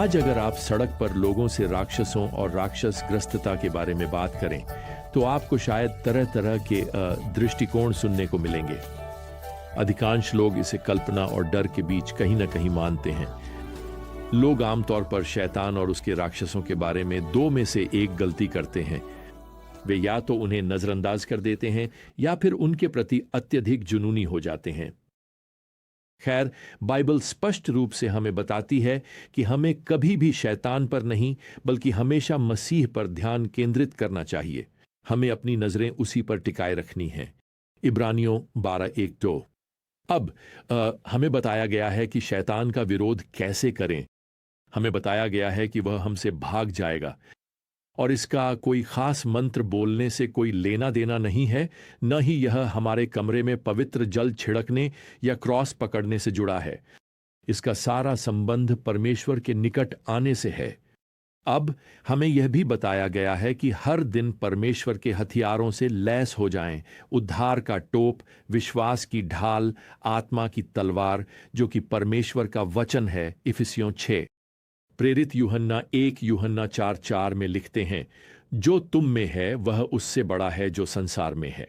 आज अगर आप सड़क पर लोगों से राक्षसों और राक्षस ग्रस्तता के बारे में बात करें तो आपको शायद तरह तरह के दृष्टिकोण सुनने को मिलेंगे। अधिकांश लोग इसे कल्पना और डर के बीच कहीं ना कहीं मानते हैं। लोग आमतौर पर शैतान और उसके राक्षसों के बारे में दो में से एक गलती करते हैं। वे या तो उन्हें नजरअंदाज कर देते हैं या फिर उनके प्रति अत्यधिक जुनूनी हो जाते हैं। खैर, बाइबल स्पष्ट रूप से हमें बताती है कि हमें कभी भी शैतान पर नहीं बल्कि हमेशा मसीह पर ध्यान केंद्रित करना चाहिए। हमें अपनी नजरें उसी पर टिकाए रखनी हैं। इब्रानियों 12:1-2। अब हमें बताया गया है कि शैतान का विरोध कैसे करें। हमें बताया गया है कि वह हमसे भाग जाएगा और इसका कोई खास मंत्र बोलने से कोई लेना देना नहीं है, न ही यह हमारे कमरे में पवित्र जल छिड़कने या क्रॉस पकड़ने से जुड़ा है। इसका सारा संबंध परमेश्वर के निकट आने से है। अब हमें यह भी बताया गया है कि हर दिन परमेश्वर के हथियारों से लैस हो जाएं। उद्धार का टोप, विश्वास की ढाल, आत्मा की तलवार जो कि परमेश्वर का वचन है। इफिसियों 6। प्रेरित यूहन्ना 1 यूहन्ना 4:4 में लिखते हैं, जो तुम में है वह उससे बड़ा है जो संसार में है।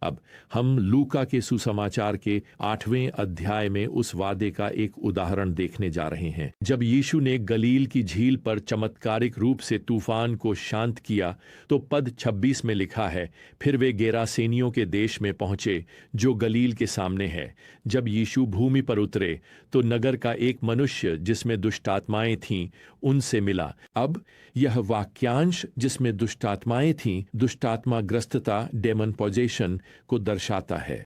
अब हम लूका के सुसमाचार के 8वें अध्याय में उस वादे का एक उदाहरण देखने जा रहे हैं। जब यीशु ने गलील की झील पर चमत्कारिक रूप से तूफान को शांत किया तो पद 26 में लिखा है, फिर वे गेरासेनियों के देश में पहुंचे जो गलील के सामने है। जब यीशु भूमि पर उतरे तो नगर का एक मनुष्य जिसमें दुष्टात्माएं थीं उनसे मिला। अब यह वाक्यांश जिसमें दुष्टात्माएं थीं, दुष्टात्मा ग्रस्तता, डेमन पोजेशन को दर्शाता है।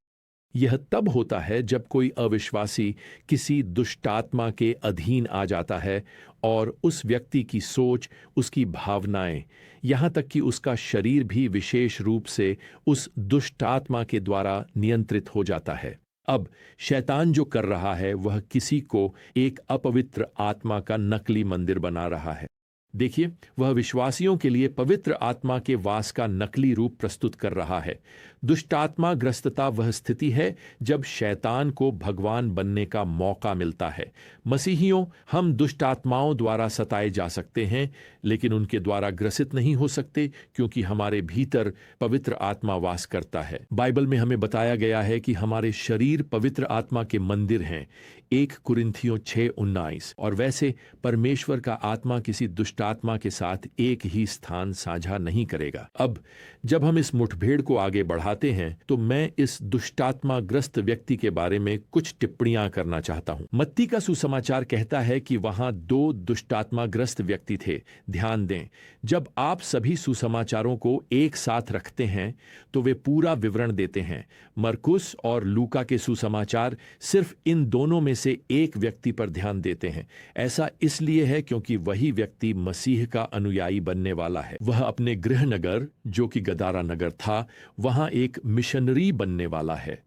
यह तब होता है जब कोई अविश्वासी किसी दुष्टात्मा के अधीन आ जाता है और उस व्यक्ति की सोच, उसकी भावनाएं, यहां तक कि उसका शरीर भी विशेष रूप से उस दुष्टात्मा के द्वारा नियंत्रित हो जाता है। अब शैतान जो कर रहा है वह किसी को एक अपवित्र आत्मा का नकली मंदिर बना रहा है। देखिए, वह विश्वासियों के लिए पवित्र आत्मा के वास का नकली रूप प्रस्तुत कर रहा है। दुष्टात्मा ग्रस्तता वह स्थिति है जब शैतान को भगवान बनने का मौका मिलता है। मसीहियों, हम दुष्टात्माओं द्वारा सताए जा सकते हैं लेकिन उनके द्वारा ग्रसित नहीं हो सकते क्योंकि हमारे भीतर पवित्र आत्मा वास करता है। बाइबल में हमें बताया गया है कि हमारे शरीर पवित्र आत्मा के मंदिर हैं, 1 कुरिन्थियों 6:19। और वैसे परमेश्वर का आत्मा किसी दुष्टात्मा के साथ एक ही स्थान साझा नहीं करेगा। अब जब हम इस मुठभेड़ को आगे बढ़ाते हैं तो मैं इस दुष्टात्मा ग्रस्त व्यक्ति के बारे में कुछ टिप्पणियां करना चाहता हूं। मत्ती का सुसमाचार कहता है कि वहां 2 दुष्टात्मा ग्रस्त व्यक्ति थे। ध्यान दें, जब आप सभी सुसमाचारों को एक साथ रखते हैं तो वे पूरा विवरण देते हैं। मरकुस और लूका के सुसमाचार सिर्फ इन दोनों में से एक व्यक्ति पर ध्यान देते हैं। ऐसा इसलिए है क्योंकि वही व्यक्ति मसीह का अनुयायी बनने वाला है। वह अपने गृह नगर जो कि गदारा नगर था, वहां एक मिशनरी बनने वाला है।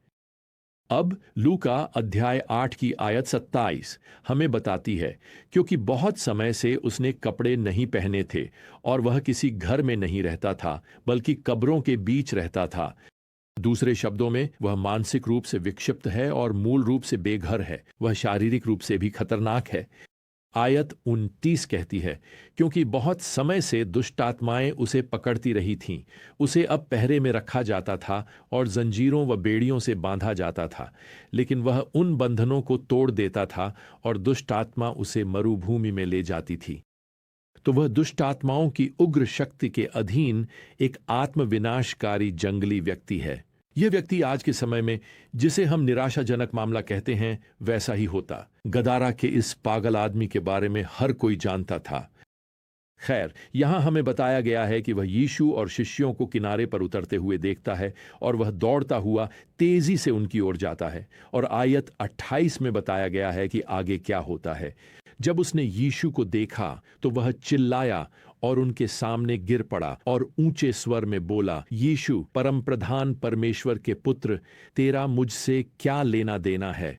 अब लूका अध्याय 8 की आयत 27 हमें बताती है, क्योंकि बहुत समय से उसने कपड़े नहीं पहने थे और वह किसी घर में नहीं रहता था बल्कि कब्रों के बीच रहता था। दूसरे शब्दों में, वह मानसिक रूप से विक्षिप्त है और मूल रूप से बेघर है। वह शारीरिक रूप से भी खतरनाक है। आयत 29 कहती है, क्योंकि बहुत समय से दुष्टात्माएं उसे पकड़ती रही थीं, उसे अब पहरे में रखा जाता था और जंजीरों व बेड़ियों से बांधा जाता था, लेकिन वह उन बंधनों को तोड़ देता था और दुष्टात्मा उसे मरुभूमि में ले जाती थी। तो वह दुष्टात्माओं की उग्र शक्ति के अधीन एक आत्मविनाशकारी जंगली व्यक्ति है। यह व्यक्ति आज के समय में, जिसे हम निराशाजनक मामला कहते हैं, वैसा ही होता। गदारा के इस पागल आदमी के बारे में हर कोई जानता था। खैर, यहां हमें बताया गया है कि वह यीशु और शिष्यों को किनारे पर उतरते हुए देखता है और वह दौड़ता हुआ तेजी से उनकी ओर जाता है। और आयत 28 में बताया गया है कि आगे क्या होता है। जब उसने यीशु को देखा तो वह चिल्लाया और उनके सामने गिर पड़ा और ऊंचे स्वर में बोला, यीशु, परमप्रधान परमेश्वर के पुत्र, तेरा मुझसे क्या लेना देना है?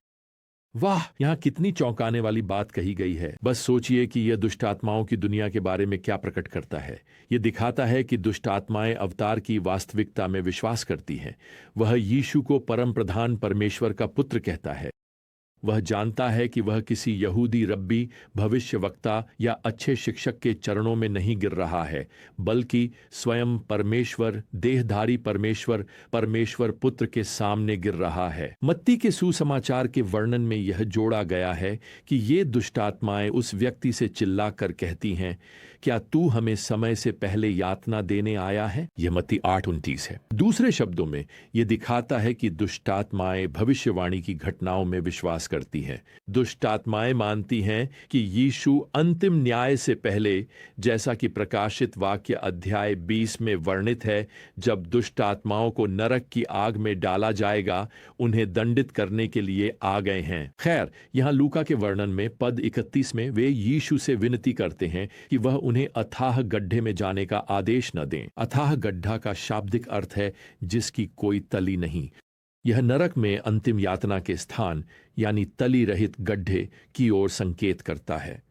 वाह, यहाँ कितनी चौंकाने वाली बात कही गई है। बस सोचिए कि यह दुष्टात्माओं की दुनिया के बारे में क्या प्रकट करता है। यह दिखाता है कि दुष्टात्माएं अवतार की वास्तविकता में विश्वास करती हैं। वह यीशु को परम प्रधान परमेश्वर का पुत्र कहता है। वह जानता है कि वह किसी यहूदी रब्बी, भविष्यवक्ता या अच्छे शिक्षक के चरणों में नहीं गिर रहा है, बल्कि स्वयं परमेश्वर, देहधारी परमेश्वर, परमेश्वर पुत्र के सामने गिर रहा है। मत्ती के सुसमाचार के वर्णन में यह जोड़ा गया है कि ये दुष्ट आत्माएं उस व्यक्ति से चिल्लाकर कहती हैं, क्या तू हमें समय से पहले यातना देने आया है? यह मत्ती 8:29 है। दूसरे शब्दों में यह दिखाता है कि दुष्ट आत्माएं भविष्यवाणी की घटनाओं में विश्वास करती हैं। दुष्ट आत्माएं मानती हैं कि यीशु अंतिम न्याय से पहले, जैसा कि प्रकाशित वाक्य अध्याय 20 में वर्णित है, जब दुष्ट आत्माओं को नरक की आग में डाला जाएगा, उन्हें दंडित करने के लिए आ गए हैं। खैर, यहां लूका के वर्णन में पद 31 में वे यीशु से विनती करते हैं कि वह उन्हें अथाह गड्ढे में जाने का आदेश न दें। अथाह गड्ढा का शाब्दिक अर्थ है जिसकी कोई तली नहीं। यह नरक में अंतिम यातना के स्थान यानी तली रहित गड्ढे की ओर संकेत करता है।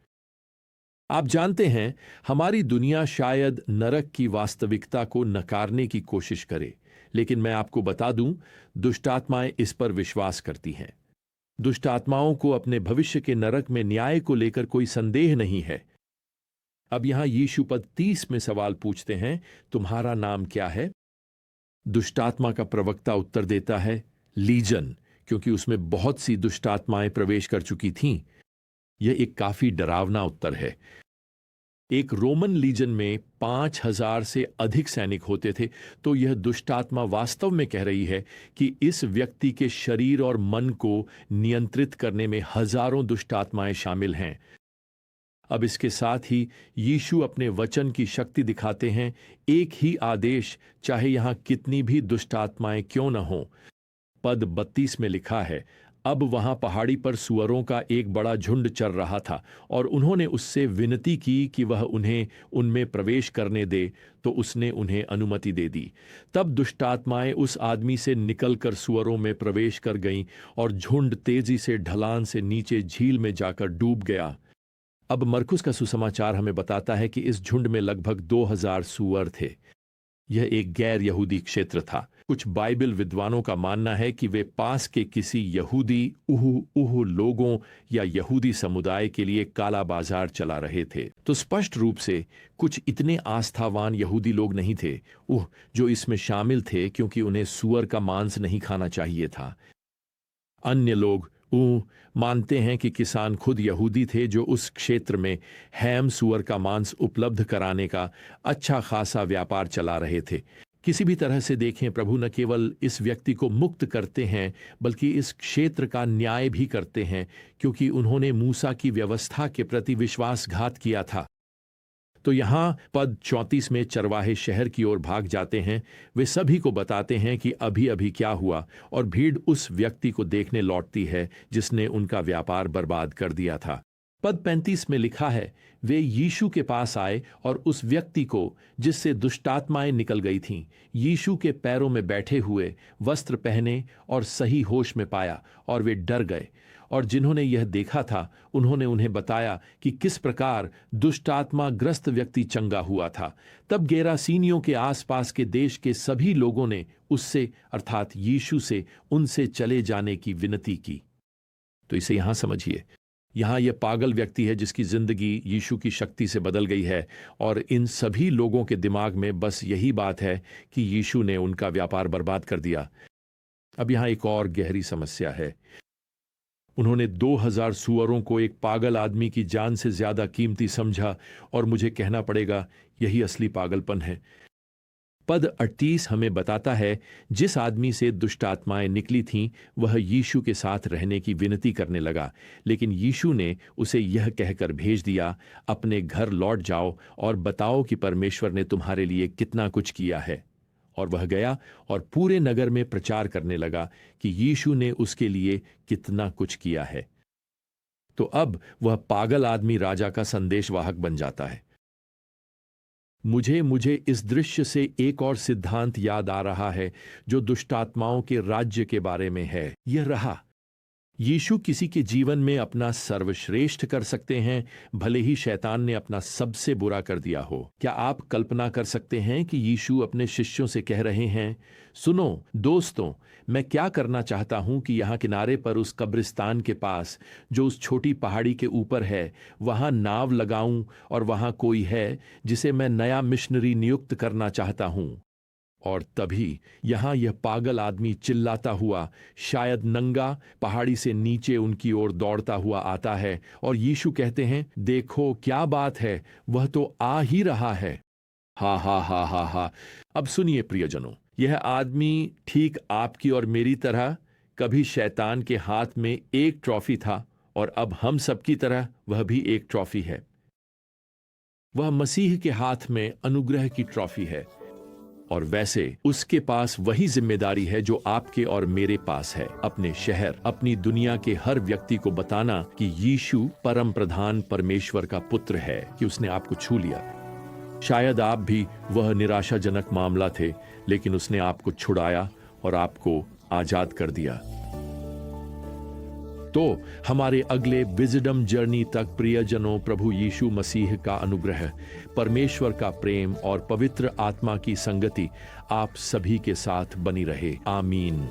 आप जानते हैं, हमारी दुनिया शायद नरक की वास्तविकता को नकारने की कोशिश करे, लेकिन मैं आपको बता दूं, दुष्टात्माएं इस पर विश्वास करती हैं। दुष्ट आत्माओं को अपने भविष्य के नरक में न्याय को लेकर कोई संदेह नहीं है। अब यहां यीशु पद 30 में सवाल पूछते हैं, तुम्हारा नाम क्या है? दुष्टात्मा का प्रवक्ता उत्तर देता है, लीजन, क्योंकि उसमें बहुत सी दुष्टात्माएं प्रवेश कर चुकी थीं। यह एक काफी डरावना उत्तर है। एक रोमन लीजन में 5000 से अधिक सैनिक होते थे, तो यह दुष्टात्मा वास्तव में कह रही है कि इस व्यक्ति के शरीर और मन को नियंत्रित करने में हजारों दुष्टात्माएं शामिल हैं। अब इसके साथ ही यीशु अपने वचन की शक्ति दिखाते हैं। एक ही आदेश, चाहे यहां कितनी भी दुष्ट आत्माएं क्यों न हो। पद 32 में लिखा है, अब वहां पहाड़ी पर सुअरों का एक बड़ा झुंड चर रहा था और उन्होंने उससे विनती की कि वह उन्हें उनमें प्रवेश करने दे, तो उसने उन्हें अनुमति दे दी। तब दुष्टात्माएं उस आदमी से निकलकर सुअरों में प्रवेश कर गईं और झुंड तेजी से ढलान से नीचे झील में जाकर डूब गया। अब मरकुस का सुसमाचार हमें बताता है कि इस झुंड में लगभग 2000 सूअर थे। यह एक गैर यहूदी क्षेत्र था। कुछ बाइबल विद्वानों का मानना है कि वे पास के किसी यहूदी उहु लोगों या यहूदी समुदाय के लिए काला बाजार चला रहे थे। तो स्पष्ट रूप से कुछ इतने आस्थावान यहूदी लोग नहीं थे जो इसमें शामिल थे, क्योंकि उन्हें सूअर का मांस नहीं खाना चाहिए था। अन्य लोग मानते हैं कि किसान खुद यहूदी थे जो उस क्षेत्र में हैम सूअर का मांस उपलब्ध कराने का अच्छा खासा व्यापार चला रहे थे। किसी भी तरह से देखें, प्रभु न केवल इस व्यक्ति को मुक्त करते हैं, बल्कि इस क्षेत्र का न्याय भी करते हैं, क्योंकि उन्होंने मूसा की व्यवस्था के प्रति विश्वासघात किया था। तो यहां पद 34 में चरवाहे शहर की ओर भाग जाते हैं। वे सभी को बताते हैं कि अभी अभी क्या हुआ, और भीड़ उस व्यक्ति को देखने लौटती है जिसने उनका व्यापार बर्बाद कर दिया था। पद 35 में लिखा है, वे यीशु के पास आए और उस व्यक्ति को जिससे दुष्टात्माएं निकल गई थीं, यीशु के पैरों में बैठे हुए, वस्त्र पहने और सही होश में पाया, और वे डर गए। और जिन्होंने यह देखा था, उन्होंने उन्हें बताया कि किस प्रकार दुष्टात्मा ग्रस्त व्यक्ति चंगा हुआ था। तब गेरासीनियों के आसपास के देश के सभी लोगों ने उससे, अर्थात यीशु से, उनसे चले जाने की विनती की। तो इसे यहां समझिए, यहां यह पागल व्यक्ति है जिसकी जिंदगी यीशु की शक्ति से बदल गई है, और इन सभी लोगों के दिमाग में बस यही बात है कि यीशु ने उनका व्यापार बर्बाद कर दिया। अब यहां एक और गहरी समस्या है। उन्होंने 2000 सूअरों को एक पागल आदमी की जान से ज्यादा कीमती समझा, और मुझे कहना पड़ेगा, यही असली पागलपन है। पद 38 हमें बताता है, जिस आदमी से दुष्ट आत्माएं निकली थीं, वह यीशु के साथ रहने की विनती करने लगा, लेकिन यीशु ने उसे यह कहकर भेज दिया, अपने घर लौट जाओ और बताओ कि परमेश्वर ने तुम्हारे लिए कितना कुछ किया है। और वह गया और पूरे नगर में प्रचार करने लगा कि यीशु ने उसके लिए कितना कुछ किया है। तो अब वह पागल आदमी राजा का संदेशवाहक बन जाता है। मुझे इस दृश्य से एक और सिद्धांत याद आ रहा है जो दुष्टात्माओं के राज्य के बारे में है। यह रहा, यीशु किसी के जीवन में अपना सर्वश्रेष्ठ कर सकते हैं, भले ही शैतान ने अपना सबसे बुरा कर दिया हो। क्या आप कल्पना कर सकते हैं कि यीशु अपने शिष्यों से कह रहे हैं, सुनो दोस्तों, मैं क्या करना चाहता हूं कि यहाँ किनारे पर उस कब्रिस्तान के पास जो उस छोटी पहाड़ी के ऊपर है, वहां नाव लगाऊं और वहां कोई है जिसे मैं नया मिशनरी नियुक्त करना चाहता हूं। और तभी यहां यह पागल आदमी चिल्लाता हुआ, शायद नंगा, पहाड़ी से नीचे उनकी ओर दौड़ता हुआ आता है और यीशु कहते हैं, देखो क्या बात है, वह तो आ ही रहा है। हा हा हा हा हा। अब सुनिए प्रियजनों, यह आदमी ठीक आपकी और मेरी तरह कभी शैतान के हाथ में एक ट्रॉफी था और अब हम सबकी तरह वह भी एक ट्रॉफी है। वह मसीह के हाथ में अनुग्रह की ट्रॉफी है और वैसे उसके पास वही जिम्मेदारी है जो आपके और मेरे पास है, अपने शहर, अपनी दुनिया के हर व्यक्ति को बताना कि यीशु परम प्रधान परमेश्वर का पुत्र है, कि उसने आपको छू लिया। शायद आप भी वह निराशाजनक मामला थे, लेकिन उसने आपको छुड़ाया और आपको आजाद कर दिया। तो हमारे अगले विजडम जर्नी तक प्रियजनों, प्रभु यीशु मसीह का अनुग्रह, परमेश्वर का प्रेम और पवित्र आत्मा की संगति आप सभी के साथ बनी रहे। आमीन।